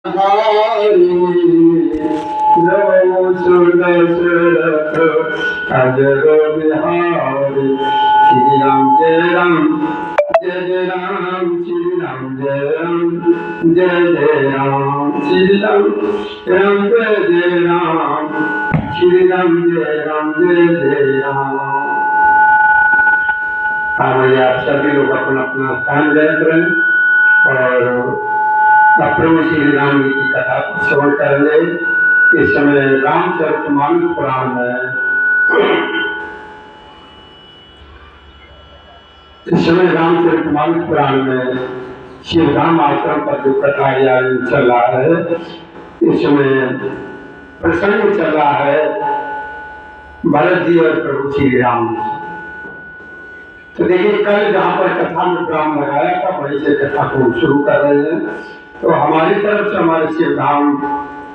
हारी नमो सुदशरथ अजर बिहारी श्री राम जय राम जय जय राम श्री राम जय राम जय जय राम श्री राम राम जय जय राम श्री राम जय राम जय जय राम। आप सभी लोग अपना अपना स्थान ग्रहण करें और प्रभु श्री राम जी की कथा को श्रवण करेंगे। इस समय रामचरितमानस पुराण में श्री राम आश्रम पर जो कथा चल रहा है, इस समय प्रसंग चल रहा है भरत जी और प्रभु श्री राम। तो देखिए, कल जहाँ पर कथा में विराम लगाया था वहीं से कथा को शुरू कर रहे हैं। तो हमारी तरफ से हमारे श्री धाम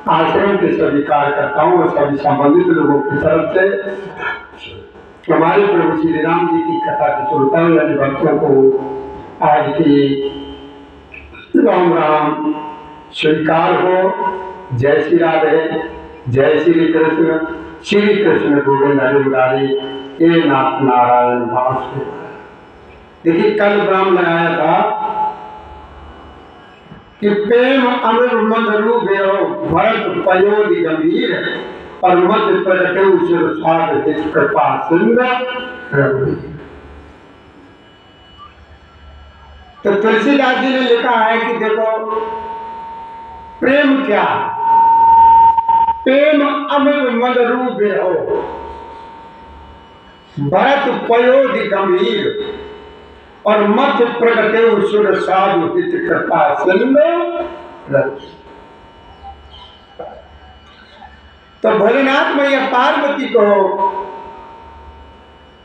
आश्रम के सभी कार्यकर्ताओं और सभी संबंधित लोगों की तरफ से हमारे प्रभु श्री राम जी की कथा की श्रोताओं यानी भक्तों को आज की राम राम स्वीकार हो। जय श्री राधे, जय श्री कृष्ण, श्री कृष्ण गोविंद हरि मुरारी, हे नाथ नारायण वासुदेव। देखिए, कल ब्राह्मण लगाया था कि प्रेम अमर मधुर भरत पयोधि गंभीर और मध्य प्रगटे कृपा सुंदर। तो तुलसीदास जी ने लिखा है कि देखो प्रेम क्या, प्रेम अमर मधुर भरत पयोधि गंभीर और मध्य प्रगटे सुर साधु हित कृपा सुंदर। तो भोलेनाथ मैया पार्वती को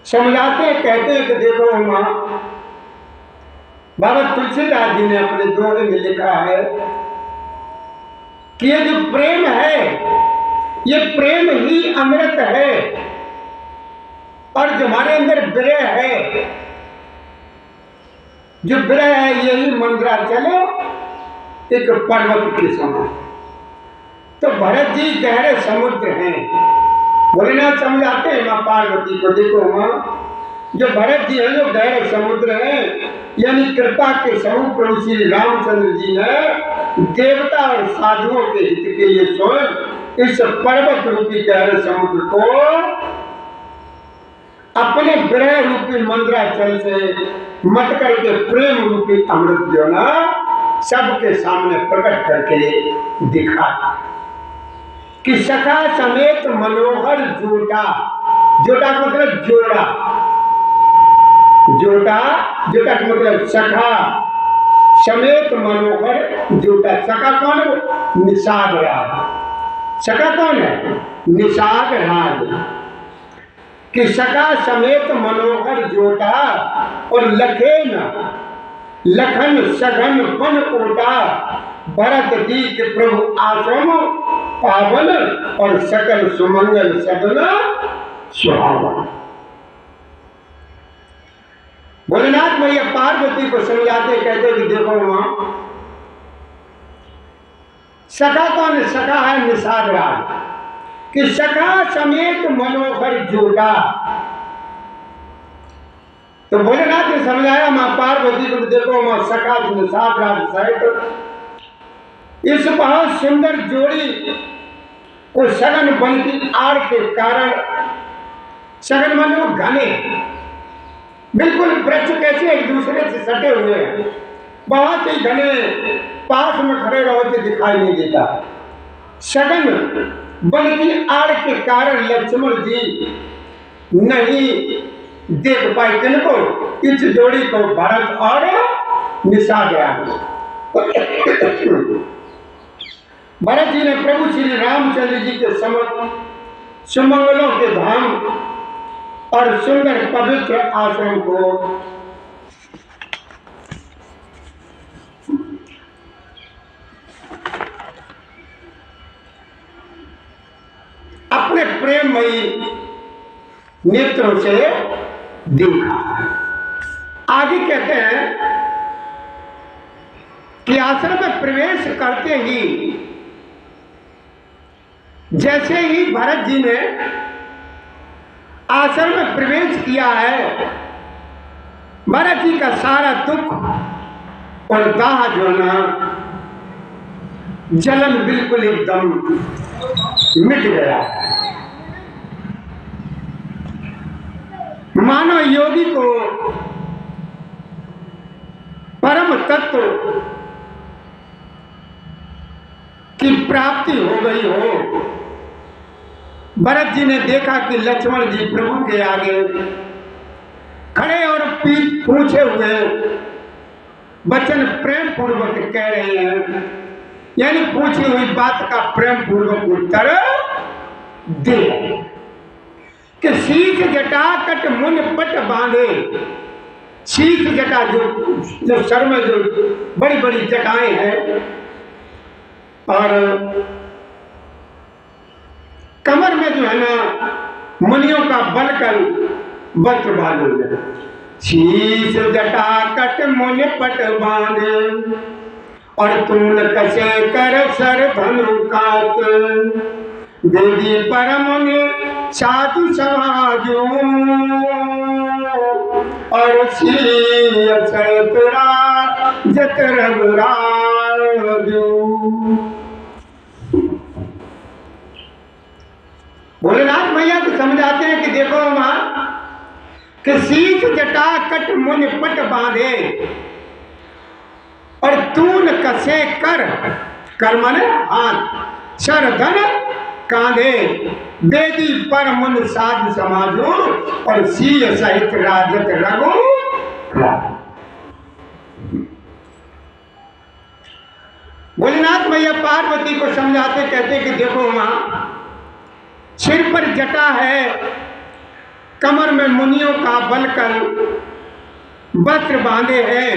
समझाते कहते हैं कि देखो मां, बाबा तुलसीदास जी ने अपने दोहे में लिखा है कि ये जो प्रेम है ये प्रेम ही अमृत है, और जो हमारे अंदर विरह है, जो विरह है यही मंद्राचल एक पर्वत के समान। तो भरत जी गहरे समुद्र हैं। भोलेनाथ समझाते हैं मां पार्वती को, देखो मां, जो भरत जी है जो गहरे समुद्र हैं, यानी कृपा के समूह प्रभु श्री रामचंद्र जी ने देवता और साधुओं के हित के लिए स्वयं इस पर्वत रूपी गहरे समुद्र को अपने विरह रूपी मंद्राचल से मत करके प्रेम रूपी अमृत जो ना सबके सामने प्रकट करके दिखा कि सखा समेत मनोहर जोटा, जोटा मतलब जोड़ा, जोटा जोटा मतलब सखा समेत मनोहर जोटा। सखा कौन है? निषाद राज। सखा कौन है? निषाद राज। कि सखा समेत मनोहर जोटा और लखेन लखन सघन पन ओटा, भरत जी के प्रभु आश्रम पावन और सकल सुमंगल सदन सुहावन। भोलेनाथ मैया पार्वती को समझाते कहते कि देखो मां, सखा कौन है? सखा है निषाद राज। कि सखा समेत मनोहर जोटा। तो भोलेनाथ ने समझाया मां पार्वती को, देखो मां, सखा निषाद राज सहित इस बहुत सुंदर जोड़ी को सघन वन की आड़ के कारण, सघन वन में घने बिल्कुल वृक्ष कैसे एक दूसरे से सटे हुए हैं, बहुत ही घने, पास में खड़े रहो तो दिखाई नहीं देता। सघन वन की आड़ के कारण लक्ष्मण जी नहीं देख पाए किनको, इस जोड़ी को, भरत और निषाद राज। भरत जी ने प्रभु श्री रामचंद्र जी के समक्ष सुमंगलों के धाम और सुंदर पवित्र आश्रम को अपने प्रेममयी नेत्रों से देखा। आगे कहते हैं कि आश्रम में प्रवेश करते ही, जैसे ही भरत जी ने आश्रम में प्रवेश किया है, भरत जी का सारा दुख और दाह जो ना जलन बिल्कुल एकदम मिट गया। मानो योगी को परम तत्व की प्राप्ति हो गई हो। भरत जी ने देखा कि लक्ष्मण जी प्रभु के आगे खड़े और पीठ पूछे हुए वचन प्रेम पूर्वक कह रहे हैं, यानी पूछी हुई बात का प्रेम पूर्वक उत्तर दे कि शीश जटा कट मुन पट बांधे। शीश जटा जो सर में जो बड़ी बड़ी जटाएं हैं और कमर में जो है ना मुनियों का बलकर वस्त्र बांधे। शीश जटा कट मुन पट बांधे और तून कसे कर सर धनु काट। देवी परम साधु समाजो और सतरा जत रघुराजो। भोलेनाथ मैया तो समझाते हैं कि देखो मां कि शीश जटा कट मुन पट बांधे और तून कसे कर माने हाथ, सर धन कांधे। वेदी पर मुन साध समाजो और सीय सहित राजत रघु। भोलेनाथ मैया पार्वती को समझाते कहते कि देखो मां, सिर पर जटा है, कमर में मुनियों का बलकर वस्त्र बांधे हैं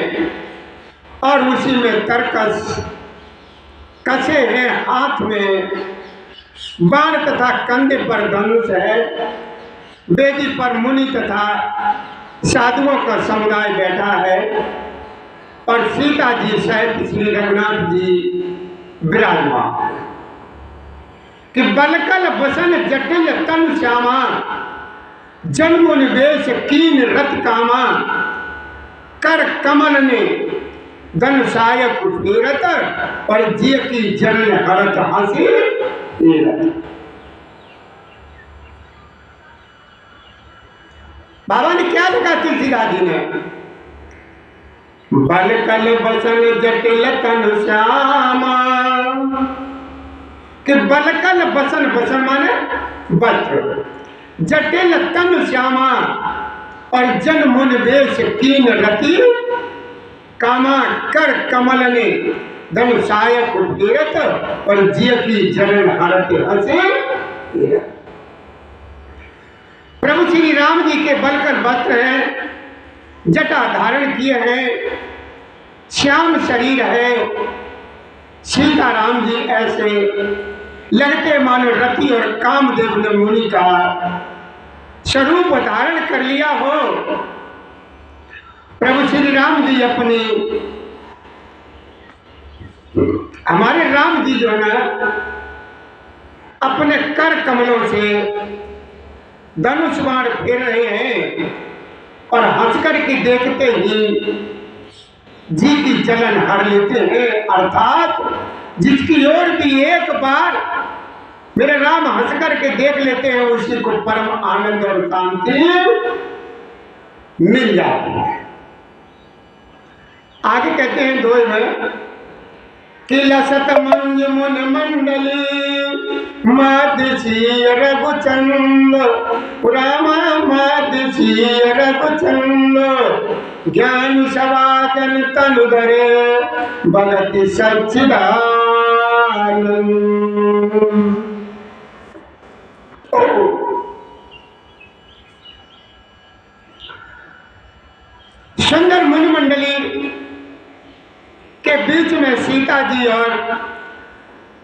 और उसी में तरकस कसे हैं, हाथ में बाण तथा कंधे पर धनुष है। वेदी पर मुनि तथा साधुओं का समुदाय बैठा है और सीता जी सहित श्री रघुनाथ जी विराजमान कि बलकल बसन जटिल तन श्यामा जन्म निवेश कीन रत कामा। कर कमल ने धन सायक उठीरत और जिय की जन हरत हंसी। बाबा ने क्या लिखा तुलसीदास जी ने? बलकल बसन जटिल तन श्यामा कि बलकल बसन, बसन माने वस्त्र, जटिल तन श्यामा और जन मुन वेश कीन रति कामा। कर कमल ने धन सायक उठीरत और जिय की जनन हरत हंसे। प्रभु श्री राम जी के बलकर वस्त्र हैं, जटा धारण किए हैं, श्याम शरीर है। सीता राम जी ऐसे लगते मानो रति और कामदेव ने मुनि का स्वरूप धारण कर लिया हो। प्रभु श्री राम जी अपनी, हमारे राम जी जो है ना अपने कर कमलों से धनुष बाण फेर रहे हैं और हंसकर के देखते ही जी की जलन हर लेते हैं। अर्थात जिसकी ओर भी एक बार मेरे राम हंसकर के देख लेते हैं उसी को परम आनंद और शांति मिल जाती है। आगे कहते हैं दो में कि लसत मंज मुन मंडली मादसी रघुचंद रामा मादसी रघुचंद ज्ञान सवाचन तनु धरे भगति सच्चिदानंद। सुंदर मुनि मंडली के बीच में सीता जी और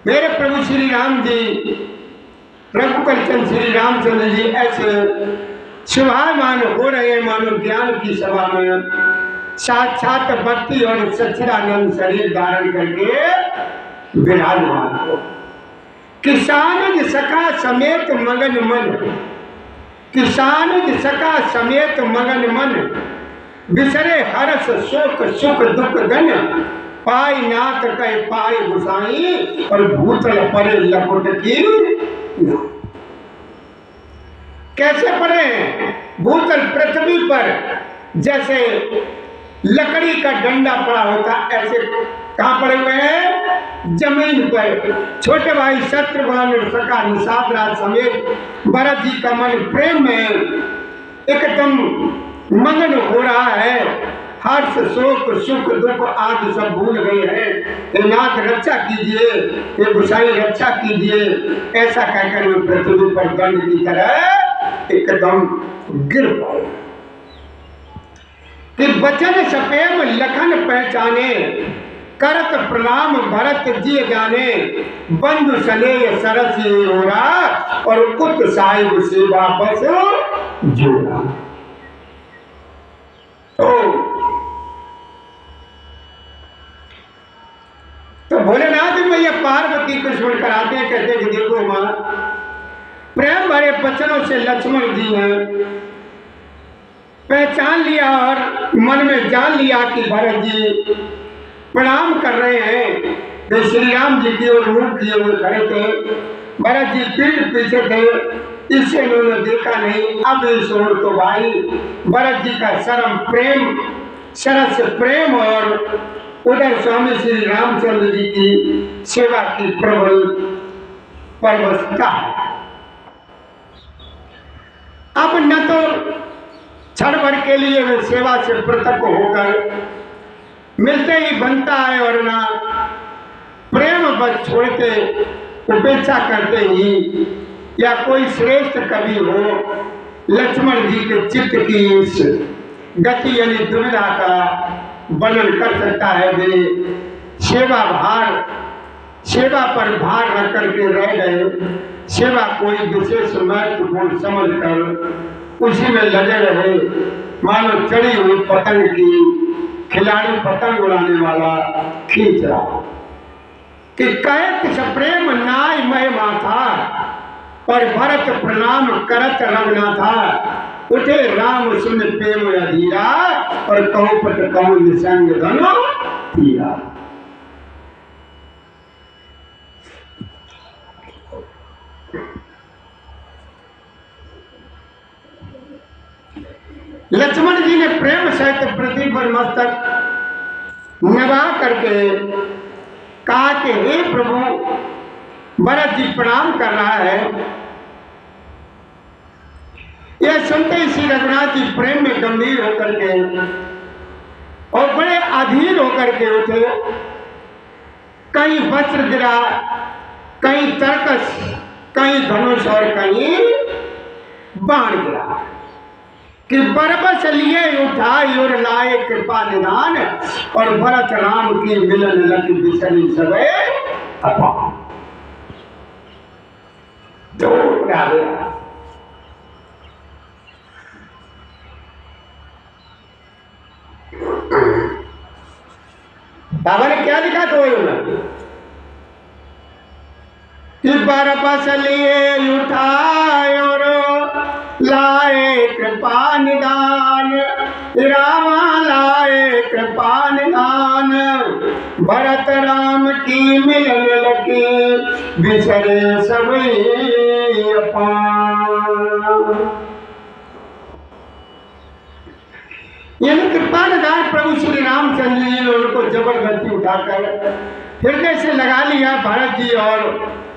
मेरे प्रभु श्री राम जी, रघुकुल चंद श्री रामचंद्र जी ऐसे शोभायमान हो रहे मानो ज्ञान की सभा में साक्षात भक्ति और सच्चिदानंद शरीर धारण करके विराजमान हो। किसान सखा समेत मगन मन, किसान सखा समेत मगन मन, बिसरे हर्ष शोक सुख दुख गन, पाई नाथ कह पाए गुसाई, और भूतल परे लकुट की। कैसे पड़े? भूतल पृथ्वी पर जैसे लकड़ी का डंडा पड़ा होता, ऐसे कहां पड़े हुए हैं? जमीन पर। छोटे भाई शत्रुघ्न सखा निषाद राज समेत भरत जी का मन प्रेम में एकदम मगन हो रहा है। हर्ष शोक सुख दुख आदि सब भूल गए हैं। हे नाथ रक्षा कीजिए, हे गुसाई रक्षा कीजिए, ऐसा कहकर वे पृथ्वी पर दंड की तरह एकदम गिर पड़े। कि बचन सपेम लखन पहचाने, करत प्रणाम भरत जी जाने, बंधु सने सरस ओरा, और कुत साहिब सेवा बस जोड़ा। तो भोलेनाथ जी भैया पार्वती को स्मरण कराते हैं, कहते हैं कि देखो मां, प्रेम भरे वचनों से लक्ष्मण जी ने पहचान लिया और मन में जान लिया कि भरत जी प्रणाम कर रहे हैं। वे श्री राम जी की ओर मुंह किए हुए खड़े थे। भरत जी पीठ पीछे थे, इससे उन्होंने देखा नहीं। अब इस ओर तो भाई भरत जी का शर्म प्रेम, सरस प्रेम, और उधर स्वामी श्री रामचंद्र जी की सेवा की प्रबल परवशता है। अब न तो क्षण भर के लिए वे सेवा से पृथक होकर मिलते ही बनता है, और ना प्रेम बस छोड़ के उपेक्षा करते ही, या कोई श्रेष्ठ कवि हो लक्ष्मण जी के चित्त की इस गति यानी दुविधा का वर्णन कर सकता है। वे सेवा पर भार रख करके रह गए। सेवा कोई विशेष महत्वपूर्ण समझ कर उसी में लगे रहे, मानो चढ़ी हुई पतंग की खिलाड़ी पतंग उड़ाने वाला खींच रहा। कि कहत सप्रेम नाय मय माथा, और भरत प्रणाम करत रघुनाथा, उठे राम सुन प्रेम अधीरा, और कहु पट कहु निसंग धनो तीरा। लक्ष्मण जी ने प्रेम सहित पृथ्वी पर मस्तक नवा करके कहा कि हे प्रभु, भरत जी प्रणाम कर रहा है। यह सुनते ही श्री रघुनाथ जी प्रेम में गंभीर होकर के और बड़े अधीर होकर के उठे। कहीं वस्त्र गिरा, कहीं तरकस, कहीं धनुष, और कहीं बाण गिरा। कि बरबस लिए उठाई और लाए कृपा निदान, और भरत राम की मिलन लगी बिसरी सबे अपान। बाबा ने क्या लिखा तो कि बरबस लिए उठाए और लाए कृपा निदान, रामा लाए कृपा निदान, भरत राम की मिलन लगी बिसरे सभी अपान। यानी कृपा निदान प्रभु श्री रामचंद्र जी ने उनको जबरदस्ती उठाकर हृदय से लगा लिया। भरत जी और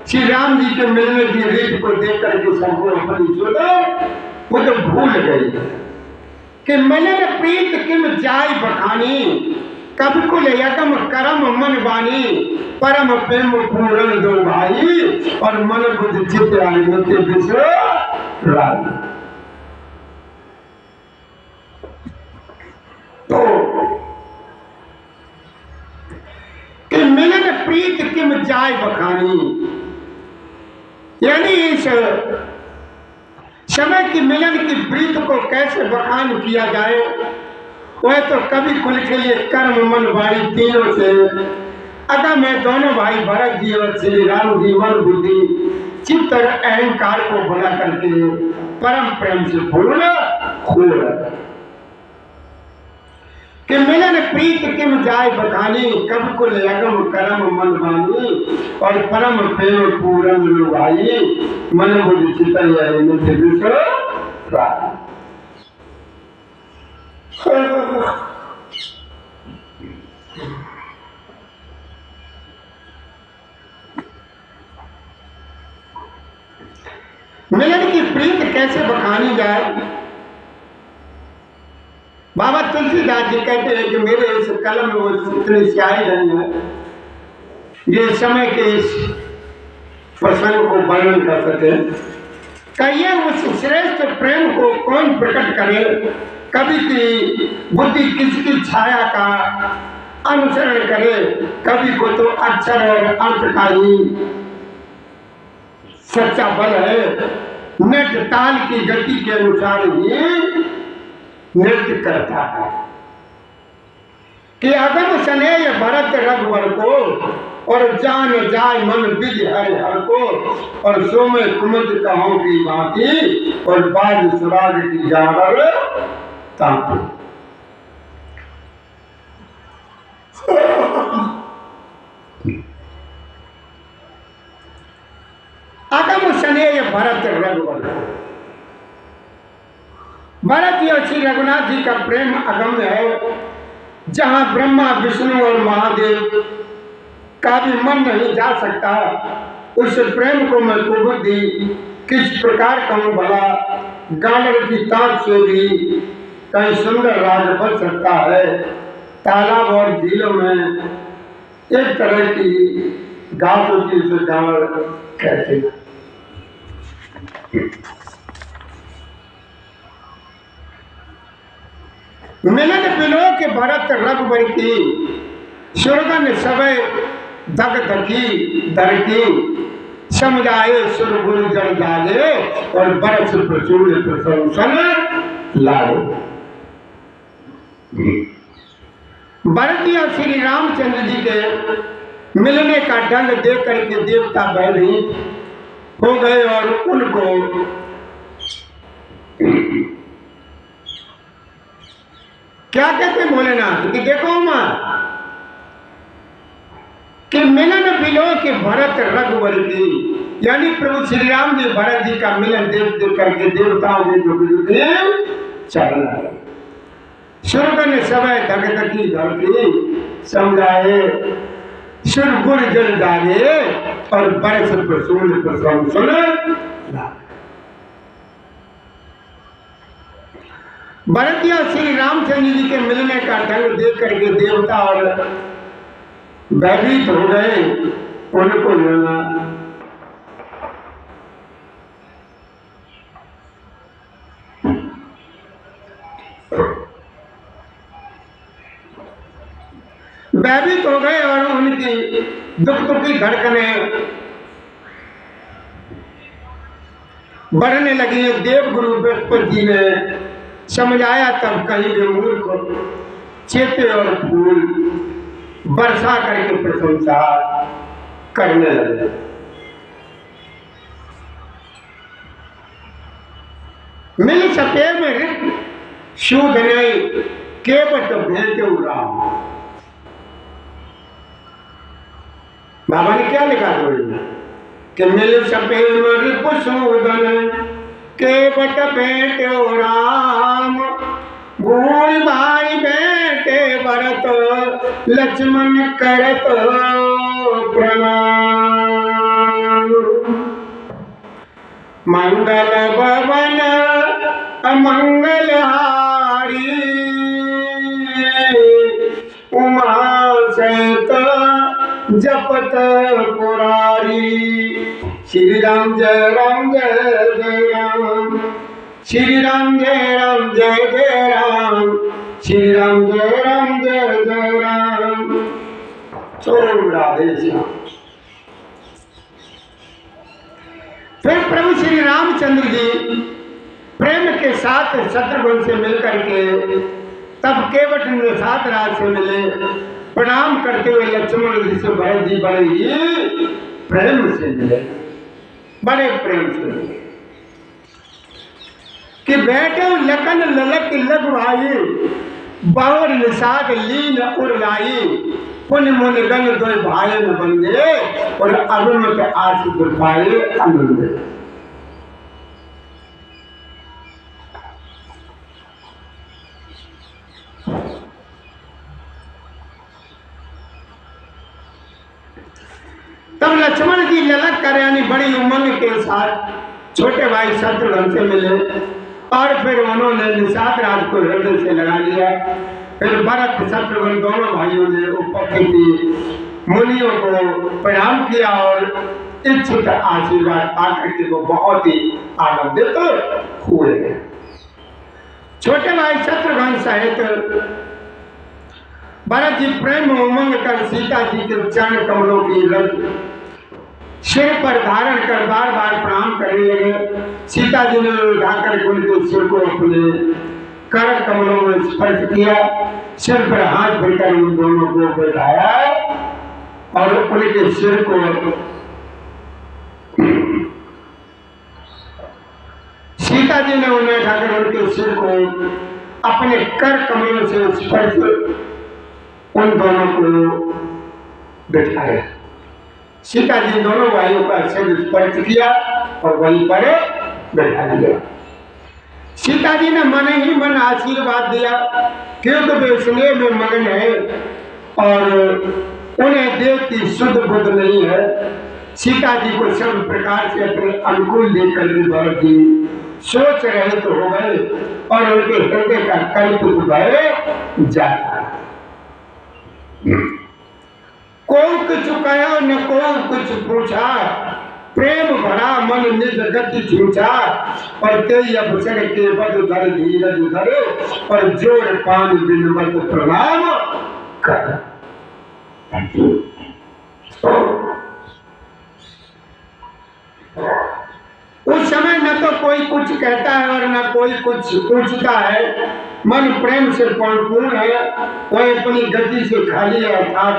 श्री राम जी के मिलने की रीत को देख करके सबको अपनी सुनो वो तो भूल गई कि मिलन प्रीत किम जाय बखानी, कब कुल यकम करम मन बानी, परम प्रेम पूर्ण दो भाई, और मन बुद्ध चित्त आनंद विश्व रानी। तो कि मिलन प्रीत किम जाय बखानी, यानी इस समय की मिलन की प्रीत को कैसे बखान किया जाए, वह तो कवि कुल के लिए कर्म मन वाणी तीनों से अगर मैं दोनों भाई भरत जी और श्री राम जी मन बुद्धि चित्त और अहंकार को बना करके परम प्रेम से फूल खोल कि मिलन प्रीत किम जाय बखानी कब कुल अगम करम मन वाणी और परम प्रेम पूरन लुभाई मन बुद्धि चित्त मिलन की प्रीत कैसे बखानी जाए। बाबा तुलसीदास जी कहते हैं कि मेरे इस कलम में वो इतनी स्याही नहीं है ये समय के इस प्रसंग को वर्णन कर सके। कहिए उस श्रेष्ठ प्रेम को कौन प्रकट करे। कवि की बुद्धि किसकी छाया का अनुसरण करे। कवि को तो अक्षर और अर्थ का ही सच्चा बल है। नृत्य ताल की गति के अनुसार ही नृत्य करता है कि अगम स्नेह भरत रघुवर को और जान जाय मन बिज हर को और सोमे कुमद कहों की भांति और बाज सुराग की जागर तांति। अगम स्नेह भरत रघुवर भरत जी और श्री रघुनाथ जी का प्रेम अगम्य है। जहां ब्रह्मा विष्णु और महादेव का भी मन नहीं जा सकता उस प्रेम को मैं कुबुद्धि किस प्रकार कहूं भला। गानर की ताक से भी कहीं सुंदर राग बन सकता है। तालाब और झीलों में एक तरह की घास होती उसे गानर कहते हैं। मिलन बिलो के भरत रघुवर की सुरगन सबे दग दकी दरकी समझाए सुर गुरु जल जागे और बरस प्रचुर प्रशंसन लाए। भरत और श्री रामचंद्र जी के मिलने का ढंग देख करके देवता भयभीत हो गए और उनको क्या कहते भोलेनाथ कि देखो मां कि मिलन बिलो के भरत रघुवर की यानी प्रभु श्री राम जी भरत जी का मिलन देख देख करके देवताओं के जो चलना है। सुरगन समय धगधकी धरती समझाए सुर गुर जल जागे और बरस प्रसूल प्रशंसन भरत और श्री रामचंद्र जी के मिलने का ढंग देख करके देवता और भयभीत हो गए। उनको लेना भयभीत हो गए और उनकी दुख दुखी धड़कनें बढ़ने लगी। देव गुरु बृहस्पति जी ने समझाया तब कहीं भी मूर्ख चेते और फूल वर्षा करके प्रशंसा करने लगे। मिल सके में रित शूद नहीं केवट भेजो राम। बाबा ने क्या लिखा थोड़ी कि मिल सके में रिप शूदन केवट भेटो राम। भूल भाई बेटे भरत लक्ष्मण करत प्रणाम। मंगल भवन अमंगल हारी उमा सहित जपत पुरारी। श्री राम जय राम जय जय राम। श्री राम जय राम जय जय राम। श्री राम जय राम जय जय राम। राधे श्याम। फिर प्रभु श्री रामचंद्र जी प्रेम के साथ शत्रुघ्न से मिलकर के तब केवट निषाद राज से मिले, प्रणाम करते हुए लक्ष्मण जी से भरत जी बड़े ही प्रेम से मिले, बड़े प्रेम से मिले कि बेटे लखन ललक लग भाई, बावर निषाद लीन उड़लाई, पुण्य मुन गण दो भाई न बंदे, और अरुण के आस दुर्भाए आनंद। तब लक्ष्मण जी ललक कर यानी बड़ी उमंग के साथ छोटे भाई शत्रुघ्न से मिले, और फिर उन्होंने निषाद राज को हृदय से लगा लिया। फिर भरत शत्रुघ्न दोनों भाइयों ने उपस्थित मुनियों को प्रणाम किया और इच्छित आशीर्वाद पाकर के वो बहुत ही आनंदित हुए। छोटे भाई शत्रुघ्न सहित भरत जी प्रेम उमंग कर सीता जी के चरण कमलों की रज सिर पर धारण कर बार बार प्रणाम करने लगे। सीता जी ने उठाकर उनके सिर को अपने कर कमलों में स्पर्श किया, सिर पर हाथ फिरकर उन दोनों को बैठाया और उनके सिर को सीता जी ने उन्हें उठाकर उनके सिर को अपने कर कमलों से स्पर्श उन दोनों को बैठाया। सीता जी दोनों भाइयों का सिर स्पर्श किया और वहीं पर बैठा दिया। सीता जी ने मन ही मन आशीर्वाद दिया, क्योंकि वे स्नेह में मगन है और उन्हें देख की शुद्ध बुद्ध नहीं है। सीता जी को सब प्रकार से अपने अनुकूल देखकर भरत जी सोच रहे तो हो गए और उनके हृदय का कल्पित भय जाता। कोई कुछ कहा न कोई कुछ पूछा, प्रेम भरा मन निज गति झूठा, और तेई अवसर के बद धर धीरज धर, और जोड़ पान बिनवत प्रणाम कर। उस समय न तो कोई कुछ कहता है और न कोई कुछ पूछता है, मन प्रेम से परिपूर्ण है, वह अपनी गति से खाली है, अर्थात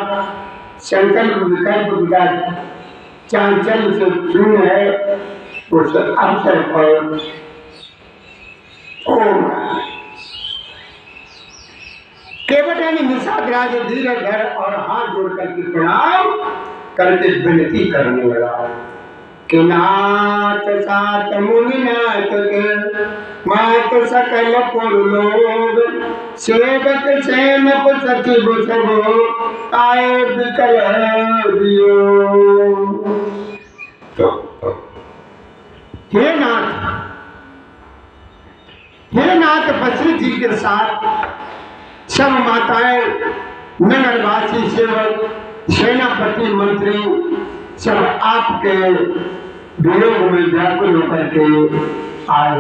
संकल्प विकल्प विकास चांचल्य से शून्य है। उस अवसर पर केवट यानी निषाद राज धीरज धर और हाथ जोड़ करके प्रणाम करके विनती करने लगा कि नाथ सात मुनि नाथ के मात सकल पुर लोग, सेवक सैन सचिव सब आए विकल दियो। हे नाथ वशिष्ठ जी के साथ सब माताएं, नगरवासी, सेवक, सेनापति, मंत्री सब आपके वियोग में व्याकुल होकर के आए।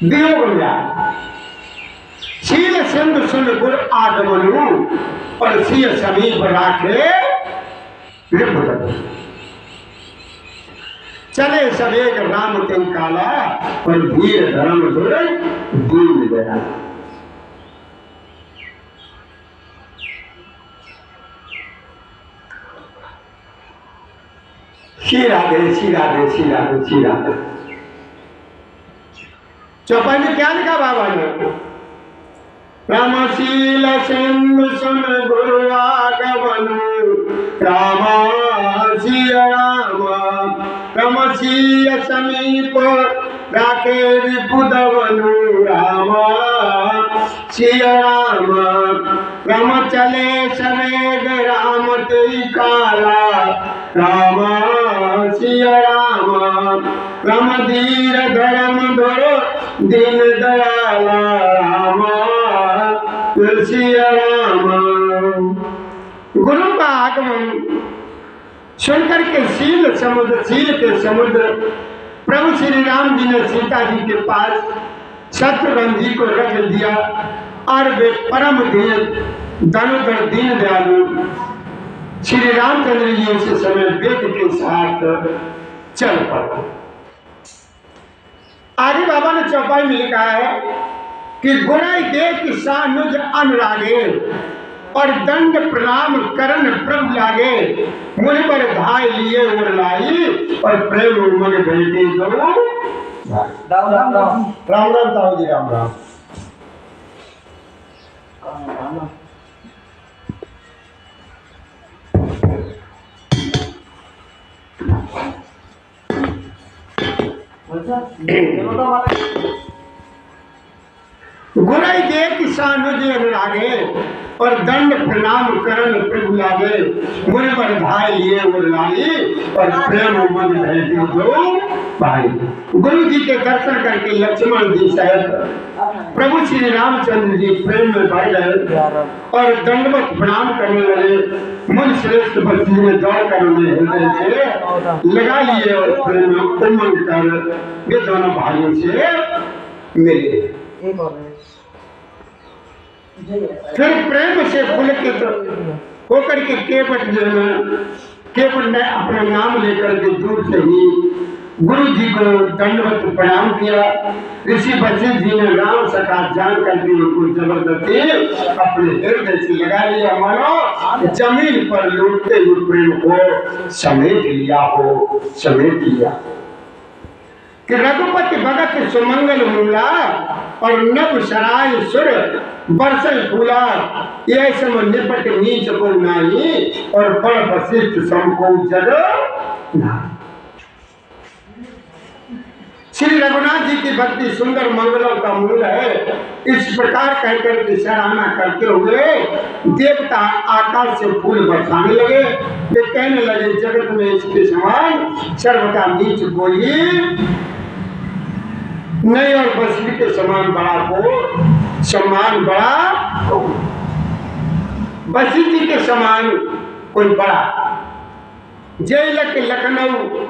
वियोग में आए। शील सिंधु सुन गुर आगमनु, और सिय समीप राखे रिपुदन। चले सवेग राम के काला, और धीर धर्म धुर दीन गया। श्री राधे श्री राधे श्री राधे श्री राधे। चौपाई में क्या लिखा बाबा ने? रामशील सिंधु सुन गुरु आगमन, रामासी राम रमसीय समीप राखे रिपुदवनु, रामा सिय राम रम चले सवेग राम तेई काला, रामा सिय राम रम धीर धर्म धरो दीन दयाला, रामा सिय राम। गुरु का आगमन सुनकर के शील के समुद्र प्रभु श्री राम जी ने सीता जी के पास शत्रुघ्न जी को रख दिया, और वे परम धनुधर दीन दयालु श्री रामचंद्र जी उस समय वेद के साथ चल पड़े। आगे बाबा ने चौपाई में लिखा है कि गुणाई देख सानुज अनुरागे और दंड प्रणाम करण प्रभु लागे, मुनि पर धाय लिए और लाई और प्रेम मन भेटे दो। राम राम ताऊ जी, राम राम। गुणाई देख सानुज अनुरागे और दंड प्रणाम करण प्रभु लागे, मुनि पर धाय लिए और लाई और प्रेम मन भेटे दो भाई। गुरु जी के दर्शन करके लक्ष्मण जी सहित प्रभु श्री रामचंद्र जी प्रेम में बढ़ गए और दंडवत प्रणाम करने लगे। मुनि श्रेष्ठ बच्ची में दौड़ कर उन्हें हृदय से लगा लिए और प्रेम में उमंग कर ये दोनों भाइयों से मिले। फिर प्रेम से पुलकित होकर के केवट ने अपना नाम लेकर के दूर से ही गुरु जी को दंडवत प्रणाम किया। ऋषि वशिष्ठ जी ने राम सखा जान करके उनको जबरदस्ती अपने हृदय से लगा लिया, मानो जमीन पर लूटते हुए प्रेम को समेट लिया कि रघुपति भगत सुमंगल मूला और नभ सराय सुर बरसल फूला, यह सम निपट नीच को नाई और बड़ वशिष्ठ सम को जग नाई। श्री रघुनाथ जी की भक्ति सुंदर मंगलों का मूल है। इस प्रकार कहकर के सराहना करते हुए देवता आकाश से फूल बरसाने लगे। वे कहने लगे, जगत में इसके समान सर्वथा नीच कोई नहीं और वशिष्ठ के समान बड़ा को सम्मान बड़ा, वशिष्ठ जी के समान कोई बड़ा। जय लख लखनऊ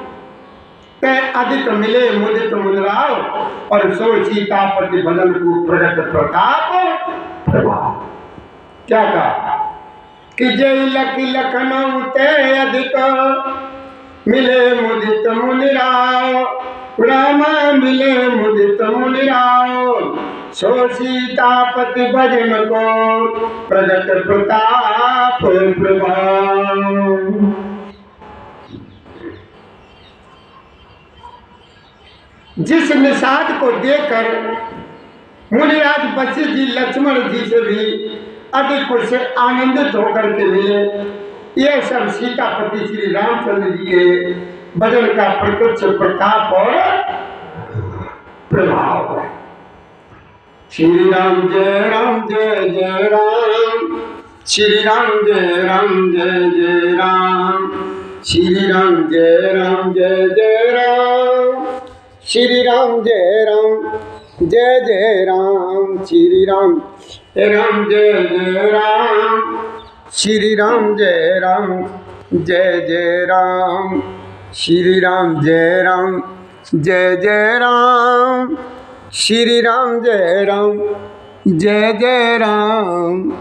ते अधिक मिले मुदित मुनिराव और सो सीतापति बदन को प्रगट प्रताप प्रभाव। क्या कहा कि जय लख लखनऊ ते अधिक मिले मुदित मुनिराव, रामा मिले मुदित मुनिराव, सो सीतापति भजन को प्रगट प्रताप प्रभाव। जिस निषाद को देखकर मुनिराज वशिष्ठ जी लक्ष्मण जी से भी अधिक उससे आनंदित होकर के मिले। यह सब सीतापति श्री रामचंद्र जी के बदन का प्रत्यक्ष प्रताप और प्रभाव है। श्री राम जय राम जय जय राम, श्री राम जय राम जय जय राम, श्री राम जय राम जय जय राम, श्री राम जय राम जय जय राम, श्री राम जय जय राम, श्री राम जय राम जय जय राम, श्री राम जय राम जय जय राम, श्री राम जय राम जय जय राम।